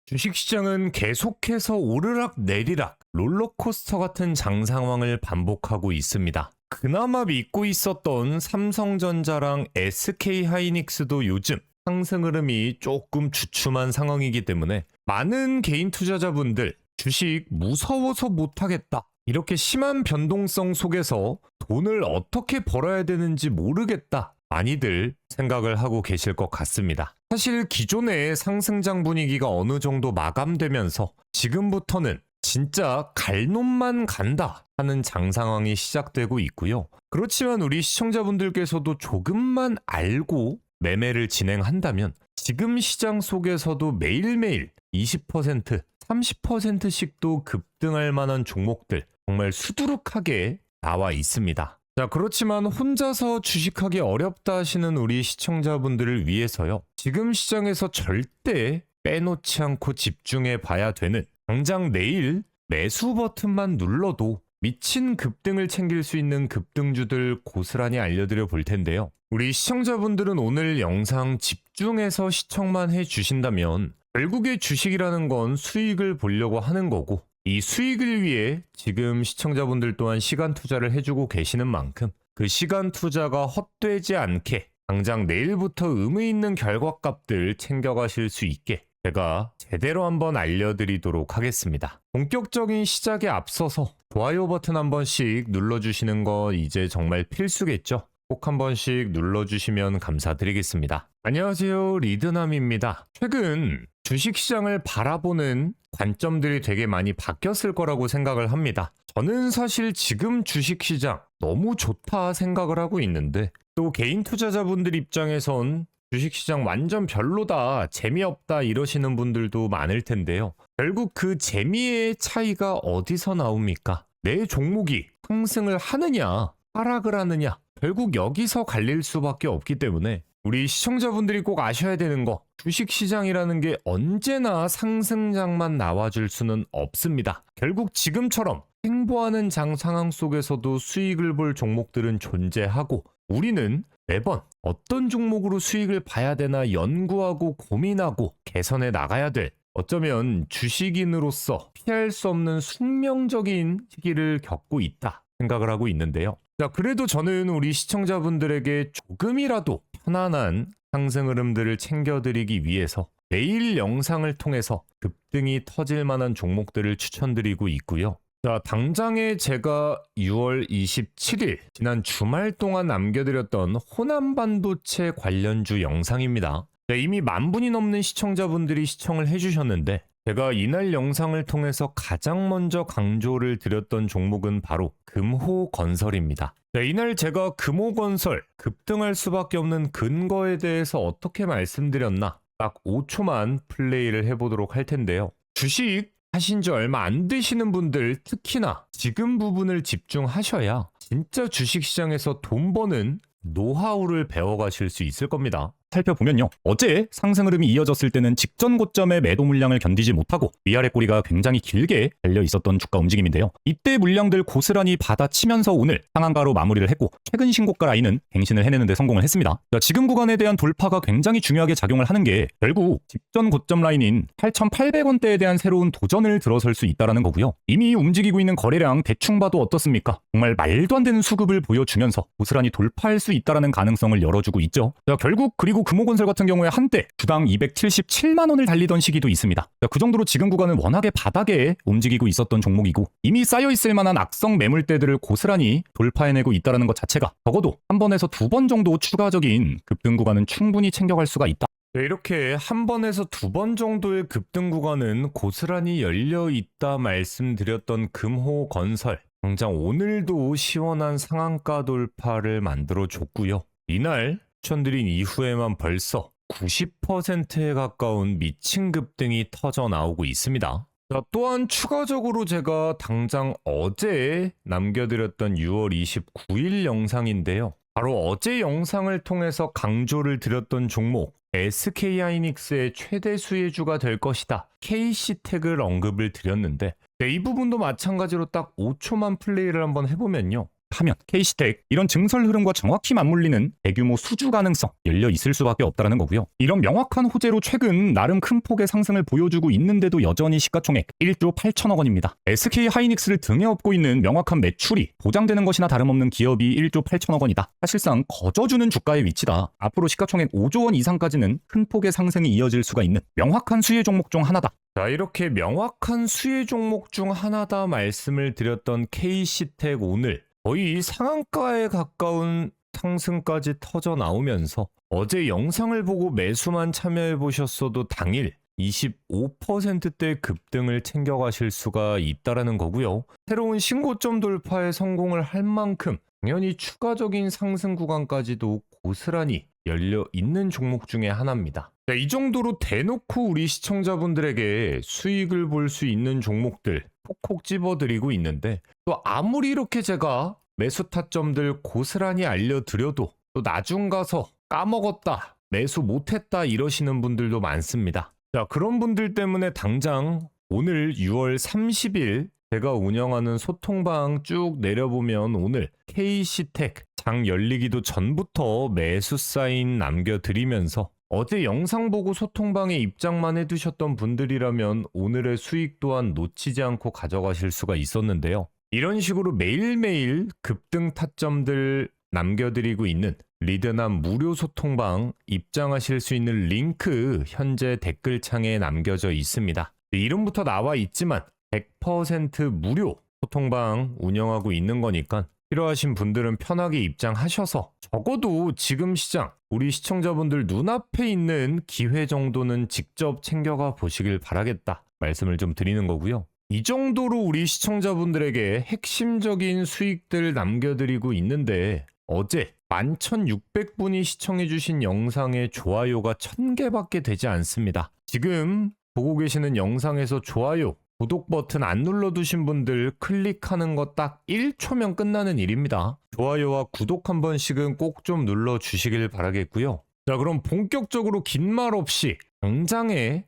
주식시장은 계속해서 오르락 내리락 롤러코스터 같은 장상황을 반복하고 있습니다. 그나마 믿고 있었던 삼성전자랑 SK하이닉스도 요즘 상승 흐름이 조금 주춤한 상황이기 때문에 많은 개인 투자자분들 주식 무서워서 못하겠다, 이렇게 심한 변동성 속에서 돈을 어떻게 벌어야 되는지 모르겠다, 많이들 생각을 하고 계실 것 같습니다. 사실 기존의 상승장 분위기가 어느 정도 마감되면서 지금부터는 진짜 갈 놈만 간다 하는 장상황이 시작되고 있고요. 그렇지만 우리 시청자분들께서도 조금만 알고 매매를 진행한다면 지금 시장 속에서도 매일매일 20%, 30%씩도 급등할 만한 종목들 정말 수두룩하게 나와 있습니다. 자, 그렇지만 혼자서 주식하기 어렵다 하시는 우리 시청자분들을 위해서요, 지금 시장에서 절대 빼놓지 않고 집중해 봐야 되는, 당장 내일 매수 버튼만 눌러도 미친 급등을 챙길 수 있는 급등주들 고스란히 알려드려 볼 텐데요. 우리 시청자분들은 오늘 영상 집중해서 시청만 해 주신다면 결국에 주식이라는 건 수익을 보려고 하는 거고, 이 수익을 위해 지금 시청자분들 또한 시간 투자를 해주고 계시는 만큼 그 시간 투자가 헛되지 않게 당장 내일부터 의미 있는 결과값들 챙겨가실 수 있게 제가 제대로 한번 알려드리도록 하겠습니다. 본격적인 시작에 앞서서 좋아요 버튼 한 번씩 눌러주시는 거 이제 정말 필수겠죠? 꼭 한 번씩 눌러주시면 감사드리겠습니다. 안녕하세요, 리드남입니다. 최근 주식시장을 바라보는 관점들이 되게 많이 바뀌었을 거라고 생각을 합니다. 저는 사실 지금 주식시장 너무 좋다 생각을 하고 있는데, 또 개인 투자자분들 입장에선 주식시장 완전 별로다, 재미없다 이러시는 분들도 많을 텐데요. 결국 그 재미의 차이가 어디서 나옵니까? 내 종목이 상승을 하느냐 하락을 하느냐, 결국 여기서 갈릴 수밖에 없기 때문에 우리 시청자분들이 꼭 아셔야 되는 거, 주식시장이라는 게 언제나 상승장만 나와줄 수는 없습니다. 결국 지금처럼 행보하는 장 상황 속에서도 수익을 볼 종목들은 존재하고, 우리는 매번 어떤 종목으로 수익을 봐야 되나 연구하고 고민하고 개선해 나가야 될, 어쩌면 주식인으로서 피할 수 없는 숙명적인 시기를 겪고 있다 생각을 하고 있는데요. 자, 그래도 저는 우리 시청자분들에게 조금이라도 편안한 상승 흐름들을 챙겨드리기 위해서 매일 영상을 통해서 급등이 터질 만한 종목들을 추천드리고 있고요. 자, 당장에 제가 6월 27일 지난 주말 동안 남겨드렸던 호남반도체 관련주 영상입니다. 자, 이미 10,000분이 넘는 시청자분들이 시청을 해주셨는데, 제가 이날 영상을 통해서 가장 먼저 강조를 드렸던 종목은 바로 금호건설입니다. 자, 이날 제가 금호건설 급등할 수밖에 없는 근거에 대해서 어떻게 말씀드렸나 딱 5초만 플레이를 해보도록 할 텐데요. 주식 하신 지 얼마 안 되시는 분들, 특히나 지금 부분을 집중하셔야 진짜 주식시장에서 돈 버는 노하우를 배워가실 수 있을 겁니다. 살펴보면요, 어제 상승 흐름이 이어졌을 때는 직전 고점의 매도 물량을 견디지 못하고 위아래 꼬리가 굉장히 길게 달려 있었던 주가 움직임인데요. 이때 물량들 고스란히 받아치면서 오늘 상한가로 마무리를 했고, 최근 신고가 라인은 갱신을 해내는 데 성공을 했습니다. 자, 지금 구간에 대한 돌파가 굉장히 중요하게 작용을 하는 게 결국 직전 고점 라인인 8,800원대에 대한 새로운 도전을 들어설 수 있다는 거고요. 이미 움직이고 있는 거래량 대충 봐도 어떻습니까? 정말 말도 안 되는 수급을 보여주면서 고스란히 돌파할 수 있다는 가능성을 열어주고 있죠. 자, 결국 그리고 금호건설 같은 경우에 한때 주당 277만 원을 달리던 시기도 있습니다. 자, 그 정도로 지금 구간은 워낙에 바닥에 움직이고 있었던 종목이고, 이미 쌓여있을 만한 악성 매물대들을 고스란히 돌파해내고 있다는 것 자체가 적어도 한 번에서 두 번 정도 추가적인 급등 구간은 충분히 챙겨갈 수가 있다. 네, 이렇게 한 번에서 두 번 정도의 급등 구간은 고스란히 열려 있다 말씀드렸던 금호건설, 당장 오늘도 시원한 상한가 돌파를 만들어 줬고요. 이날 추천드린 이후에만 벌써 90%에 가까운 미친 급등이 터져 나오고 있습니다. 자, 또한 추가적으로 제가 당장 어제 남겨드렸던 6월 29일 영상인데요. 바로 어제 영상을 통해서 강조를 드렸던 종목 SK하이닉스의 최대 수혜주가 될 것이다, KC텍을 언급을 드렸는데, 이 부분도 마찬가지로 딱 5초만 플레이를 한번 해보면요, 하면 K시텍 이런 증설 흐름과 정확히 맞물리는 대규모 수주 가능성 열려 있을 수밖에 없다라는 거고요. 이런 명확한 호재로 최근 나름 큰 폭의 상승을 보여주고 있는데도 여전히 시가총액 1조 8천억 원입니다. SK 하이닉스를 등에 업고 있는 명확한 매출이 보장되는 것이나 다름없는 기업이 1조 8천억 원이다. 사실상 거저주는 주가의 위치다. 앞으로 시가총액 5조 원 이상까지는 큰 폭의 상승이 이어질 수가 있는 명확한 수혜 종목 중 하나다. 자, 이렇게 명확한 수혜 종목 중 하나다 말씀을 드렸던 K시텍 오늘 거의 상한가에 가까운 상승까지 터져 나오면서 어제 영상을 보고 매수만 참여해 보셨어도 당일 25%대 급등을 챙겨가실 수가 있다라는 거고요. 새로운 신고점 돌파에 성공을 할 만큼 당연히 추가적인 상승 구간까지도 고스란히 열려 있는 종목 중에 하나입니다. 자, 이 정도로 대놓고 우리 시청자분들에게 수익을 볼 수 있는 종목들 콕콕 집어드리고 있는데 또 아무리 이렇게 제가 매수 타점들 고스란히 알려드려도 또 나중 가서 까먹었다, 매수 못했다 이러시는 분들도 많습니다. 자, 그런 분들 때문에 당장 오늘 6월 30일 제가 운영하는 소통방 쭉 내려보면 오늘 K시텍 장 열리기도 전부터 매수 사인 남겨드리면서 어제 영상 보고 소통방에 입장만 해두셨던 분들이라면 오늘의 수익 또한 놓치지 않고 가져가실 수가 있었는데요. 이런 식으로 매일매일 급등 타점들 남겨드리고 있는 리드남 무료 소통방 입장하실 수 있는 링크 현재 댓글창에 남겨져 있습니다. 이름부터 나와 있지만 100% 무료 소통방 운영하고 있는 거니까 필요하신 분들은 편하게 입장하셔서 적어도 지금 시장 우리 시청자분들 눈앞에 있는 기회 정도는 직접 챙겨가 보시길 바라겠다 말씀을 좀 드리는 거고요. 이 정도로 우리 시청자분들에게 핵심적인 수익들 남겨드리고 있는데 어제 11,600분이 시청해주신 영상에 좋아요가 1000개밖에 되지 않습니다. 지금 보고 계시는 영상에서 좋아요, 구독 버튼 안 눌러두신 분들 클릭하는 거 딱 1초면 끝나는 일입니다. 좋아요와 구독 한 번씩은 꼭 좀 눌러주시길 바라겠고요. 자, 그럼 본격적으로 긴 말 없이 당장에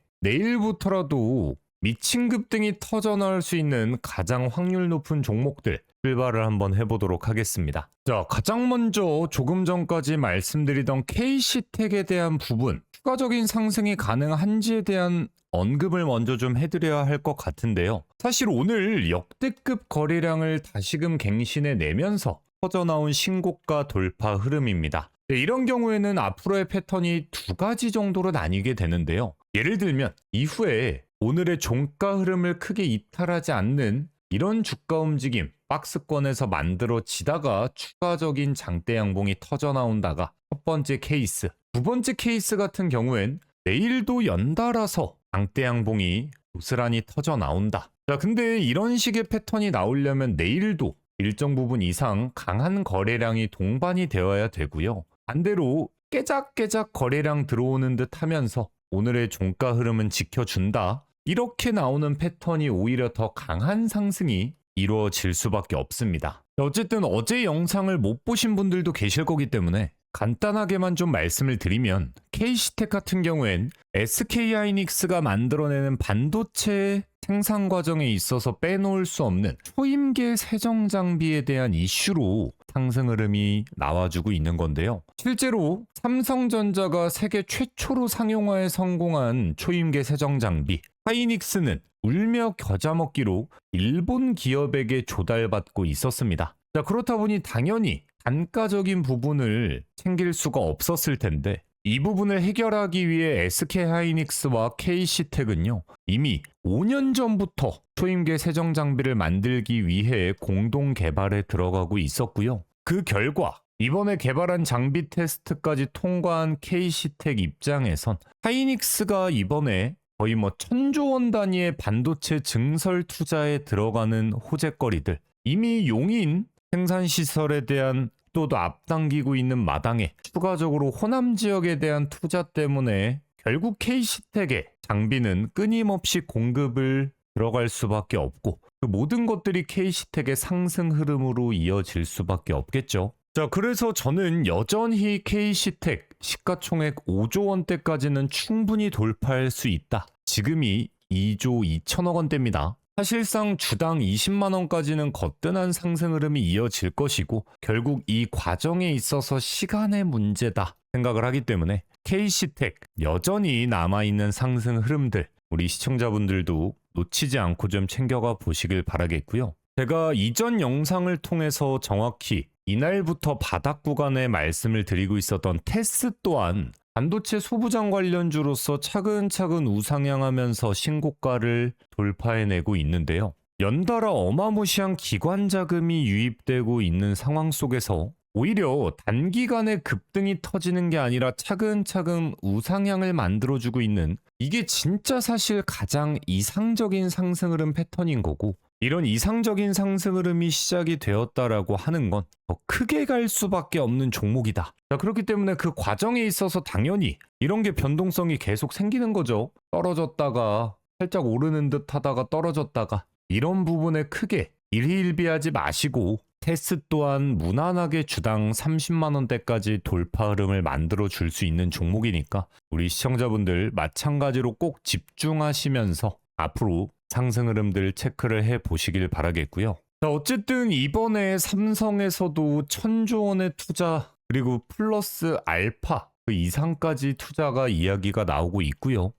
내일부터라도 미친 급등이 터져나올 수 있는 가장 확률 높은 종목들 출발을 한번 해보도록 하겠습니다. 자, 가장 먼저 조금 전까지 말씀드리던 K시텍에 대한 부분, 추가적인 상승이 가능한지에 대한 언급을 먼저 좀 해드려야 할 것 같은데요. 사실 오늘 역대급 거래량을 다시금 갱신해 내면서 터져나온 신고가 돌파 흐름입니다. 이런 경우에는 앞으로의 패턴이 두 가지 정도로 나뉘게 되는데요. 예를 들면 이후에 오늘의 종가 흐름을 크게 이탈하지 않는 이런 주가 움직임, 박스권에서 만들어지다가 추가적인 장대 양봉이 터져 나온다가 첫 번째 케이스. 두 번째 케이스 같은 경우엔 내일도 연달아서 장대 양봉이 고스란히 터져 나온다. 자, 근데 이런 식의 패턴이 나오려면 내일도 일정 부분 이상 강한 거래량이 동반이 되어야 되고요. 반대로 깨작깨작 거래량 들어오는 듯 하면서 오늘의 종가 흐름은 지켜준다. 이렇게 나오는 패턴이 오히려 더 강한 상승이 이루어질 수밖에 없습니다. 어쨌든 어제 영상을 못 보신 분들도 계실 거기 때문에 간단하게만 좀 말씀을 드리면 K시텍 같은 경우엔 SK 하이닉스가 만들어내는 반도체 생산 과정에 있어서 빼놓을 수 없는 초임계 세정 장비에 대한 이슈로 상승 흐름이 나와주고 있는 건데요. 실제로 삼성전자가 세계 최초로 상용화에 성공한 초임계 세정 장비 하이닉스는 울며 겨자 먹기로 일본 기업에게 조달받고 있었습니다. 자, 그렇다 보니 당연히 단가적인 부분을 챙길 수가 없었을 텐데 이 부분을 해결하기 위해 SK 하이닉스와 K시텍은요 이미 5년 전부터 초임계 세정 장비를 만들기 위해 공동 개발에 들어가고 있었고요. 그 결과 이번에 개발한 장비 테스트까지 통과한 K시텍 입장에선 하이닉스가 이번에 거의 1000조 원 단위의 반도체 증설 투자에 들어가는 호재거리들, 이미 용인 생산시설에 대한 속도도 앞당기고 있는 마당에 추가적으로 호남 지역에 대한 투자 때문에 결국 K시텍의 장비는 끊임없이 공급을 들어갈 수밖에 없고 그 모든 것들이 K시텍의 상승 흐름으로 이어질 수밖에 없겠죠. 자, 그래서 저는 여전히 K시텍 시가총액 5조 원대까지는 충분히 돌파할 수 있다. 지금이 2조 2천억 원대입니다. 사실상 주당 20만 원까지는 거뜬한 상승 흐름이 이어질 것이고 결국 이 과정에 있어서 시간의 문제다 생각을 하기 때문에 KC텍 여전히 남아있는 상승 흐름들 우리 시청자분들도 놓치지 않고 좀 챙겨가 보시길 바라겠고요. 제가 이전 영상을 통해서 정확히 이날부터 바닥 구간에 말씀을 드리고 있었던 테스 또한 반도체 소부장 관련주로서 차근차근 우상향하면서 신고가를 돌파해내고 있는데요. 연달아 어마무시한 기관 자금이 유입되고 있는 상황 속에서 오히려 단기간에 급등이 터지는 게 아니라 차근차근 우상향을 만들어주고 있는 이게 진짜 사실 가장 이상적인 상승 흐름 패턴인 거고 이런 이상적인 상승 흐름이 시작이 되었다라고 하는 건 더 크게 갈 수밖에 없는 종목이다. 자, 그렇기 때문에 그 과정에 있어서 당연히 이런 게 변동성이 계속 생기는 거죠. 떨어졌다가 살짝 오르는 듯 하다가 떨어졌다가 이런 부분에 크게 일희일비하지 마시고 테스 또한 무난하게 주당 30만 원대까지 돌파 흐름을 만들어 줄 수 있는 종목이니까 우리 시청자분들 마찬가지로 꼭 집중하시면서 앞으로 상승 흐름들 체크를 해 보시길 바라겠고요. 자, 어쨌든 이번에 삼성에서도 1000조 원의 투자 그리고 플러스 알파 그 이상까지 투자가 이야기가 나오고 있고요.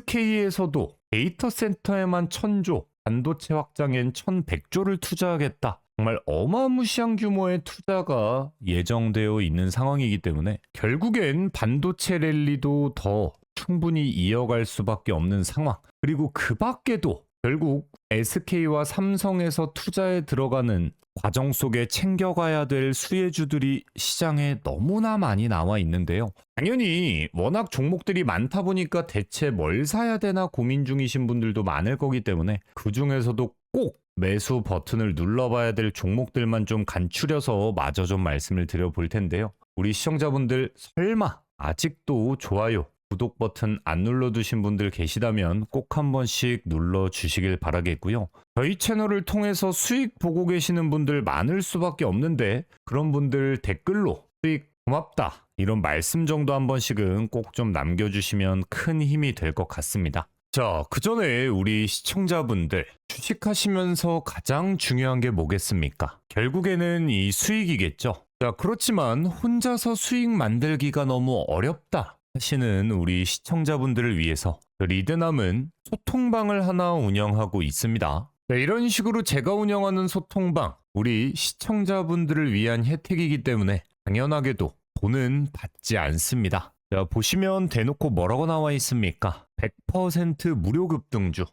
SK에서도 데이터 센터에만 1000조, 반도체 확장엔 1100조를 투자하겠다. 정말 어마무시한 규모의 투자가 예정되어 있는 상황이기 때문에 결국엔 반도체 랠리도 더 충분히 이어갈 수밖에 없는 상황. 그리고 그 밖에도 결국 SK와 삼성에서 투자에 들어가는 과정 속에 챙겨가야 될 수혜주들이 시장에 너무나 많이 나와 있는데요. 당연히 워낙 종목들이 많다 보니까 대체 뭘 사야 되나 고민 중이신 분들도 많을 거기 때문에 그 중에서도 꼭 매수 버튼을 눌러봐야 될 종목들만 좀 간추려서 마저 좀 말씀을 드려볼 텐데요. 우리 시청자분들 설마 아직도 좋아요, 구독 버튼 안 눌러두신 분들 계시다면 꼭 한 번씩 눌러주시길 바라겠고요. 저희 채널을 통해서 수익 보고 계시는 분들 많을 수밖에 없는데 그런 분들 댓글로 수익 고맙다 이런 말씀 정도 한 번씩은 꼭 좀 남겨주시면 큰 힘이 될 것 같습니다. 자, 그 전에 우리 시청자분들 주식하시면서 가장 중요한 게 뭐겠습니까? 결국에는 이 수익이겠죠. 자, 그렇지만 혼자서 수익 만들기가 너무 어렵다 하시는 우리 시청자분들을 위해서 리드남은 소통방을 하나 운영하고 있습니다. 네, 이런 식으로 제가 운영하는 소통방, 우리 시청자분들을 위한 혜택이기 때문에 당연하게도 돈은 받지 않습니다. 자, 보시면 대놓고 뭐라고 나와 있습니까? 100% 무료 급등주,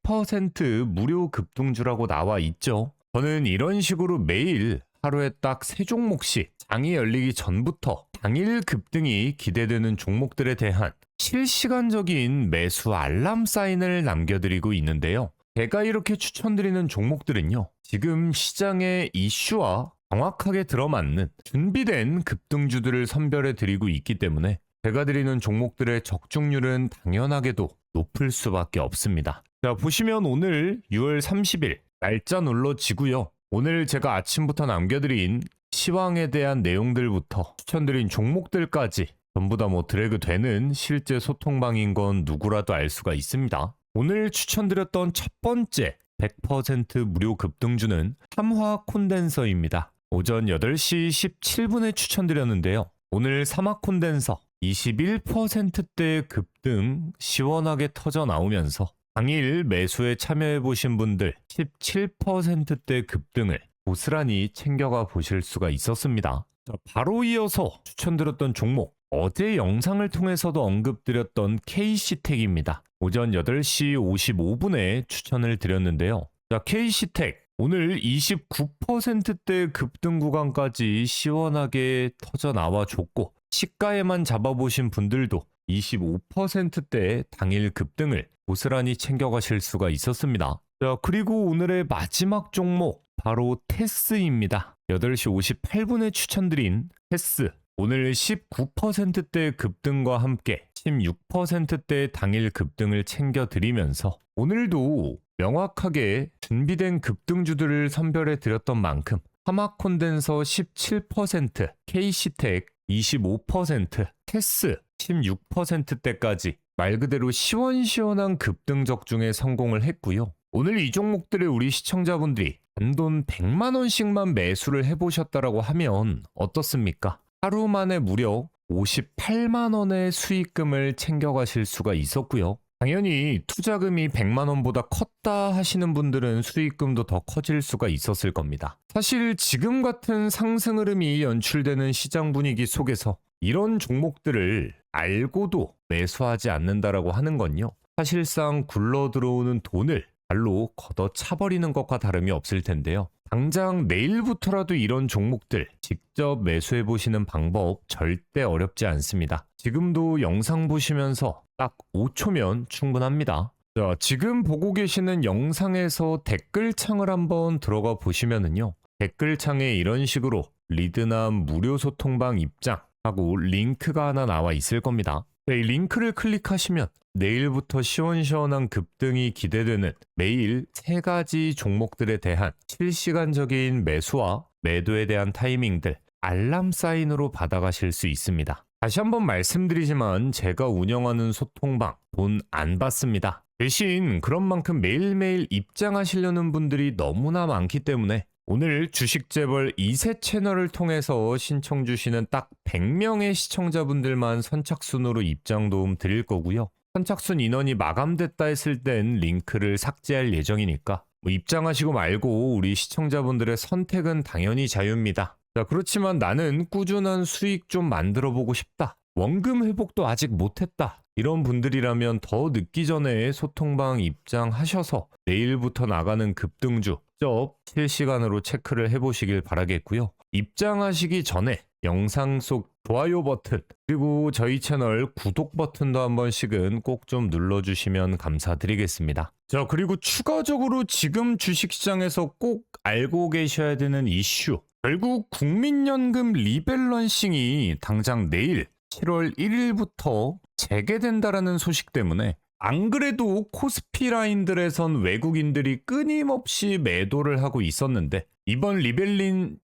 100% 무료 급등주라고 나와 있죠. 저는 이런 식으로 매일 하루에 딱 3종목씩 장이 열리기 전부터 당일 급등이 기대되는 종목들에 대한 실시간적인 매수 알람 사인을 남겨드리고 있는데요. 제가 이렇게 추천드리는 종목들은요, 지금 시장의 이슈와 정확하게 들어맞는 준비된 급등주들을 선별해드리고 있기 때문에 제가 드리는 종목들의 적중률은 당연하게도 높을 수밖에 없습니다. 자, 보시면 오늘 6월 30일 날짜 눌러지고요. 오늘 제가 아침부터 남겨드린 시황에 대한 내용들부터 추천드린 종목들까지 전부 다 드래그 되는 실제 소통방인 건 누구라도 알 수가 있습니다. 오늘 추천드렸던 첫 번째 100% 무료 급등주는 삼화 콘덴서입니다. 오전 8시 17분에 추천드렸는데요. 오늘 삼화 콘덴서 21%대 급등 시원하게 터져 나오면서 당일 매수에 참여해보신 분들 17%대 급등을 고스란히 챙겨가 보실 수가 있었습니다. 자, 바로 이어서 추천드렸던 종목, 어제 영상을 통해서도 언급드렸던 KC텍입니다. 오전 8시 55분에 추천을 드렸는데요. 자, KC텍 오늘 29%대 급등 구간까지 시원하게 터져 나와줬고 시가에만 잡아보신 분들도 25%대 당일 급등을 고스란히 챙겨가실 수가 있었습니다. 자, 그리고 오늘의 마지막 종목 바로 테스입니다. 8시 58분에 추천드린 테스 오늘 19%대 급등과 함께 16%대 당일 급등을 챙겨드리면서 오늘도 명확하게 준비된 급등주들을 선별해 드렸던 만큼 하마 콘덴서 17%, KC텍 25%, 테스 16%대까지 말 그대로 시원시원한 급등 적중에 성공을 했고요. 오늘 이 종목들을 우리 시청자분들이 단돈 100만 원씩만 매수를 해보셨다라고 하면 어떻습니까? 하루 만에 무려 58만 원의 수익금을 챙겨가실 수가 있었고요. 당연히 투자금이 100만 원보다 컸다 하시는 분들은 수익금도 더 커질 수가 있었을 겁니다. 사실 지금 같은 상승 흐름이 연출되는 시장 분위기 속에서 이런 종목들을 알고도 매수하지 않는다라고 하는 건요. 사실상 굴러 들어오는 돈을 발로 걷어차버리는 것과 다름이 없을 텐데요. 당장 내일부터라도 이런 종목들 직접 매수해 보시는 방법 절대 어렵지 않습니다. 지금도 영상 보시면서 딱 5초면 충분합니다. 자, 지금 보고 계시는 영상에서 댓글창을 한번 들어가 보시면은요. 댓글창에 이런 식으로 리드남 무료 소통방 입장하고 링크가 하나 나와 있을 겁니다. 이 링크를 클릭하시면 내일부터 시원시원한 급등이 기대되는 매일 3가지 종목들에 대한 실시간적인 매수와 매도에 대한 타이밍들 알람 사인으로 받아가실 수 있습니다. 다시 한번 말씀드리지만 제가 운영하는 소통방 돈 안 받습니다. 대신 그런 만큼 매일매일 입장하시려는 분들이 너무나 많기 때문에 오늘 주식재벌 2세 채널을 통해서 신청 주시는 딱 100명의 시청자분들만 선착순으로 입장 도움 드릴 거고요. 선착순 인원이 마감됐다 했을 땐 링크를 삭제할 예정이니까 입장하시고 말고 우리 시청자분들의 선택은 당연히 자유입니다. 자, 그렇지만 나는 꾸준한 수익 좀 만들어 보고 싶다. 원금 회복도 아직 못했다. 이런 분들이라면 더 늦기 전에 소통방 입장하셔서 내일부터 나가는 급등주 직접 실시간으로 체크를 해보시길 바라겠고요. 입장하시기 전에 영상 속 좋아요 버튼 그리고 저희 채널 구독 버튼도 한 번씩은 꼭 좀 눌러주시면 감사드리겠습니다. 자, 그리고 추가적으로 지금 주식시장에서 꼭 알고 계셔야 되는 이슈, 결국 국민연금 리밸런싱이 당장 내일 7월 1일부터 재개된다라는 소식 때문에 안 그래도 코스피 라인들에선 외국인들이 끊임없이 매도를 하고 있었는데 이번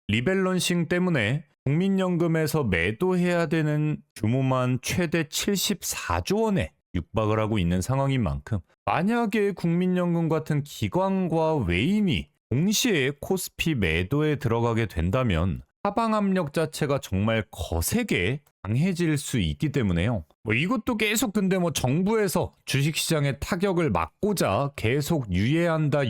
리밸런싱 때문에 국민연금에서 매도해야 되는 규모만 최대 74조 원에 육박을 하고 있는 상황인 만큼 만약에 국민연금 같은 기관과 외인이 동시에 코스피 매도에 들어가게 된다면 하방 압력 자체가 정말 거세게 강해질 수 있기 때문에요. 이것도 계속 근데 정부에서 주식시장의 타격을 막고자 계속 유예한다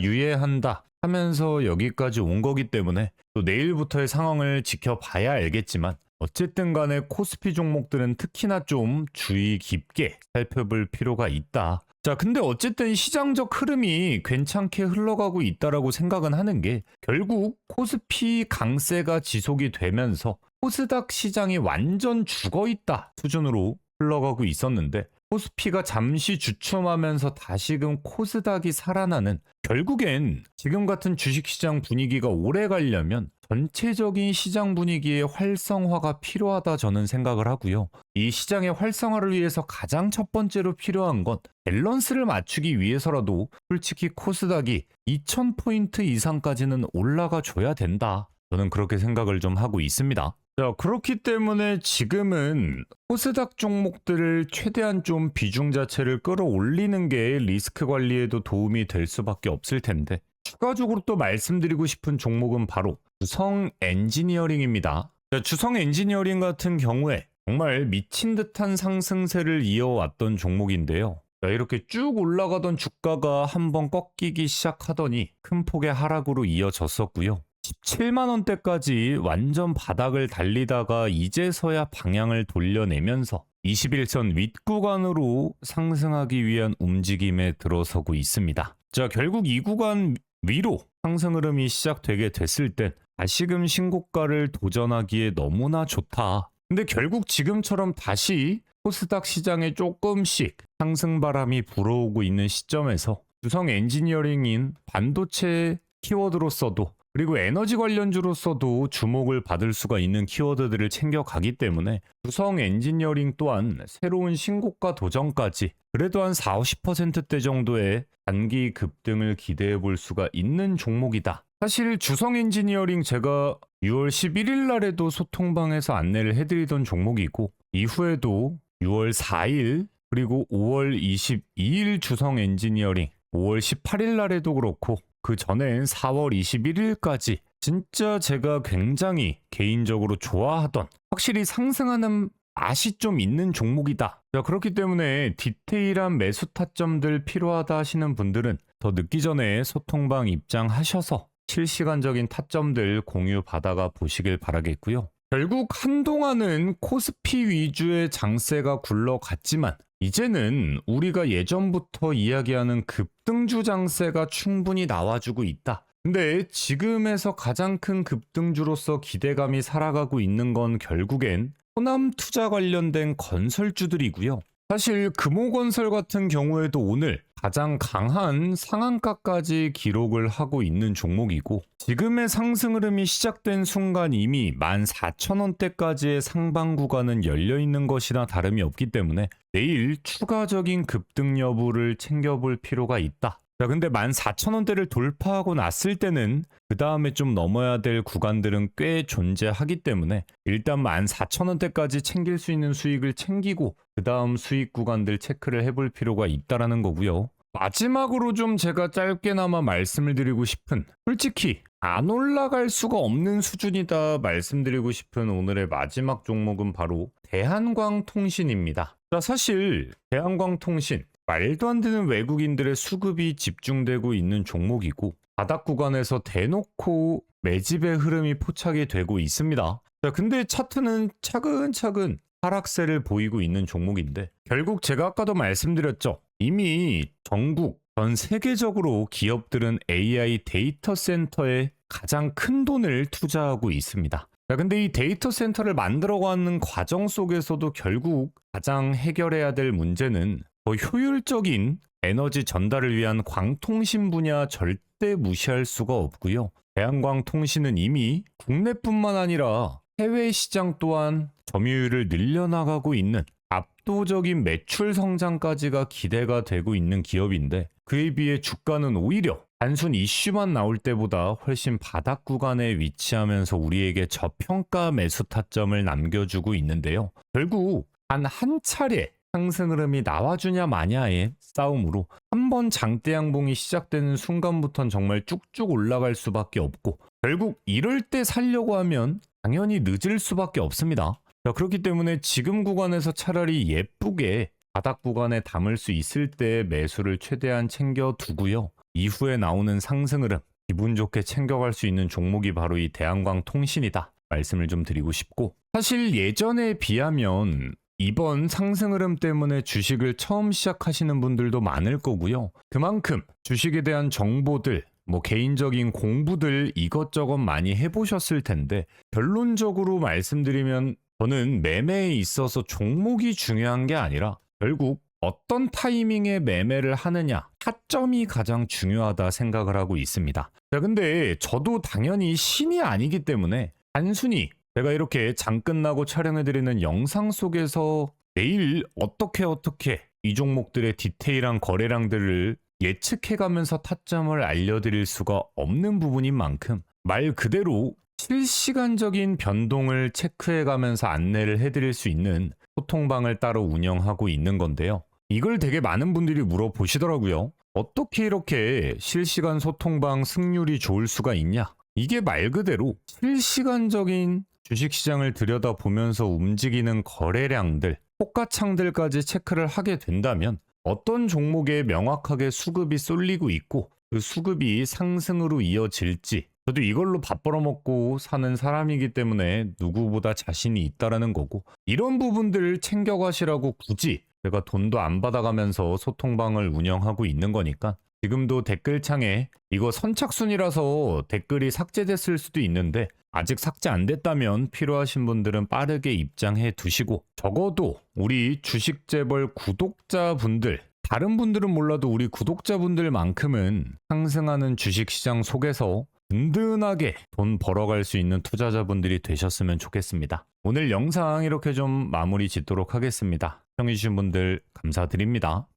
하면서 여기까지 온 거기 때문에 또 내일부터의 상황을 지켜봐야 알겠지만 어쨌든 간에 코스피 종목들은 특히나 좀 주의 깊게 살펴볼 필요가 있다. 자, 근데 어쨌든 시장적 흐름이 괜찮게 흘러가고 있다라고 생각은 하는 게 결국 코스피 강세가 지속이 되면서 코스닥 시장이 완전 죽어있다 수준으로 흘러가고 있었는데 코스피가 잠시 주춤하면서 다시금 코스닥이 살아나는 결국엔 지금 같은 주식시장 분위기가 오래 가려면 전체적인 시장 분위기의 활성화가 필요하다 저는 생각을 하고요. 이 시장의 활성화를 위해서 가장 첫 번째로 필요한 건 밸런스를 맞추기 위해서라도 솔직히 코스닥이 2000포인트 이상까지는 올라가 줘야 된다. 저는 그렇게 생각을 좀 하고 있습니다. 자, 그렇기 때문에 지금은 코스닥 종목들을 최대한 좀 비중 자체를 끌어올리는 게 리스크 관리에도 도움이 될 수밖에 없을 텐데 추가적으로 또 말씀드리고 싶은 종목은 바로 주성 엔지니어링입니다. 자, 주성 엔지니어링 같은 경우에 정말 미친 듯한 상승세를 이어왔던 종목인데요. 자, 이렇게 쭉 올라가던 주가가 한번 꺾이기 시작하더니 큰 폭의 하락으로 이어졌었고요. 17만 원대까지 완전 바닥을 달리다가 이제서야 방향을 돌려내면서 21선 윗구간으로 상승하기 위한 움직임에 들어서고 있습니다. 자, 결국 이 구간 위로 상승 흐름이 시작되게 됐을 땐 다시금 신고가를 도전하기에 너무나 좋다. 근데 결국 지금처럼 다시 코스닥 시장에 조금씩 상승 바람이 불어오고 있는 시점에서 주성 엔지니어링인 반도체 키워드로서도 그리고 에너지 관련주로서도 주목을 받을 수가 있는 키워드들을 챙겨가기 때문에 주성 엔지니어링 또한 새로운 신고가 도전까지 그래도 한 40~50%대 정도의 단기 급등을 기대해 볼 수가 있는 종목이다. 사실 주성 엔지니어링 제가 6월 11일 날에도 소통방에서 안내를 해드리던 종목이고 이후에도 6월 4일 그리고 5월 22일 주성 엔지니어링 5월 18일 날에도 그렇고 그 전엔 4월 21일까지 진짜 제가 굉장히 개인적으로 좋아하던 확실히 상승하는 맛이 좀 있는 종목이다. 자, 그렇기 때문에 디테일한 매수 타점들 필요하다 하시는 분들은 더 늦기 전에 소통방 입장하셔서 실시간적인 타점들 공유 받아가 보시길 바라겠고요. 결국 한동안은 코스피 위주의 장세가 굴러갔지만 이제는 우리가 예전부터 이야기하는 급등주 장세가 충분히 나와주고 있다. 근데 지금에서 가장 큰 급등주로서 기대감이 살아가고 있는 건 결국엔 호남 투자 관련된 건설주들이고요. 사실 금호건설 같은 경우에도 오늘 가장 강한 상한가까지 기록을 하고 있는 종목이고 지금의 상승 흐름이 시작된 순간 이미 14,000원대까지의 상방 구간은 열려있는 것이나 다름이 없기 때문에 내일 추가적인 급등 여부를 챙겨볼 필요가 있다. 자, 근데 14,000원대를 돌파하고 났을 때는 그 다음에 좀 넘어야 될 구간들은 꽤 존재하기 때문에 일단 14,000원대까지 챙길 수 있는 수익을 챙기고 그 다음 수익 구간들 체크를 해볼 필요가 있다라는 거고요. 마지막으로 좀 제가 짧게나마 말씀을 드리고 싶은 솔직히 안 올라갈 수가 없는 수준이다 말씀드리고 싶은 오늘의 마지막 종목은 바로 대한광통신입니다. 자, 사실 대한광통신 말도 안 되는 외국인들의 수급이 집중되고 있는 종목이고 바닥 구간에서 대놓고 매집의 흐름이 포착이 되고 있습니다. 자, 근데 차트는 차근차근 하락세를 보이고 있는 종목인데 결국 제가 아까도 말씀드렸죠. 이미 전국 전 세계적으로 기업들은 AI 데이터 센터에 가장 큰 돈을 투자하고 있습니다. 자, 근데 이 데이터 센터를 만들어가는 과정 속에서도 결국 가장 해결해야 될 문제는 더 효율적인 에너지 전달을 위한 광통신 분야 절대 무시할 수가 없고요. 대한광통신은 이미 국내뿐만 아니라 해외 시장 또한 점유율을 늘려나가고 있는 압도적인 매출 성장까지가 기대가 되고 있는 기업인데 그에 비해 주가는 오히려 단순 이슈만 나올 때보다 훨씬 바닥 구간에 위치하면서 우리에게 저평가 매수 타점을 남겨주고 있는데요. 결국 한 차례 상승 흐름이 나와주냐 마냐의 싸움으로 한번 장대 양봉이 시작되는 순간부터는 정말 쭉쭉 올라갈 수밖에 없고 결국 이럴 때 살려고 하면 당연히 늦을 수밖에 없습니다. 자, 그렇기 때문에 지금 구간에서 차라리 예쁘게 바닥 구간에 담을 수 있을 때 매수를 최대한 챙겨두고요. 이후에 나오는 상승 흐름 기분 좋게 챙겨갈 수 있는 종목이 바로 이 대한광통신이다 말씀을 좀 드리고 싶고 사실 예전에 비하면 이번 상승 흐름 때문에 주식을 처음 시작하시는 분들도 많을 거고요. 그만큼 주식에 대한 정보들, 개인적인 공부들 이것저것 많이 해보셨을 텐데 결론적으로 말씀드리면 저는 매매에 있어서 종목이 중요한 게 아니라 결국 어떤 타이밍에 매매를 하느냐 타점이 가장 중요하다 생각을 하고 있습니다. 자, 근데 저도 당연히 신이 아니기 때문에 단순히 제가 이렇게 장 끝나고 촬영해드리는 영상 속에서 내일 어떻게 이 종목들의 디테일한 거래량들을 예측해가면서 타점을 알려드릴 수가 없는 부분인 만큼 말 그대로 실시간적인 변동을 체크해가면서 안내를 해드릴 수 있는 소통방을 따로 운영하고 있는 건데요. 이걸 되게 많은 분들이 물어보시더라고요. 어떻게 이렇게 실시간 소통방 승률이 좋을 수가 있냐? 이게 말 그대로 실시간적인 주식시장을 들여다보면서 움직이는 거래량들, 호가창들까지 체크를 하게 된다면 어떤 종목에 명확하게 수급이 쏠리고 있고 그 수급이 상승으로 이어질지 저도 이걸로 밥 벌어먹고 사는 사람이기 때문에 누구보다 자신이 있다라는 거고 이런 부분들을 챙겨가시라고 굳이 제가 돈도 안 받아가면서 소통방을 운영하고 있는 거니까 지금도 댓글창에 이거 선착순이라서 댓글이 삭제됐을 수도 있는데 아직 삭제 안 됐다면 필요하신 분들은 빠르게 입장해 두시고 적어도 우리 주식재벌 구독자분들 다른 분들은 몰라도 우리 구독자분들만큼은 상승하는 주식시장 속에서 든든하게 돈 벌어갈 수 있는 투자자분들이 되셨으면 좋겠습니다. 오늘 영상 이렇게 좀 마무리 짓도록 하겠습니다. 시청해주신 분들 감사드립니다.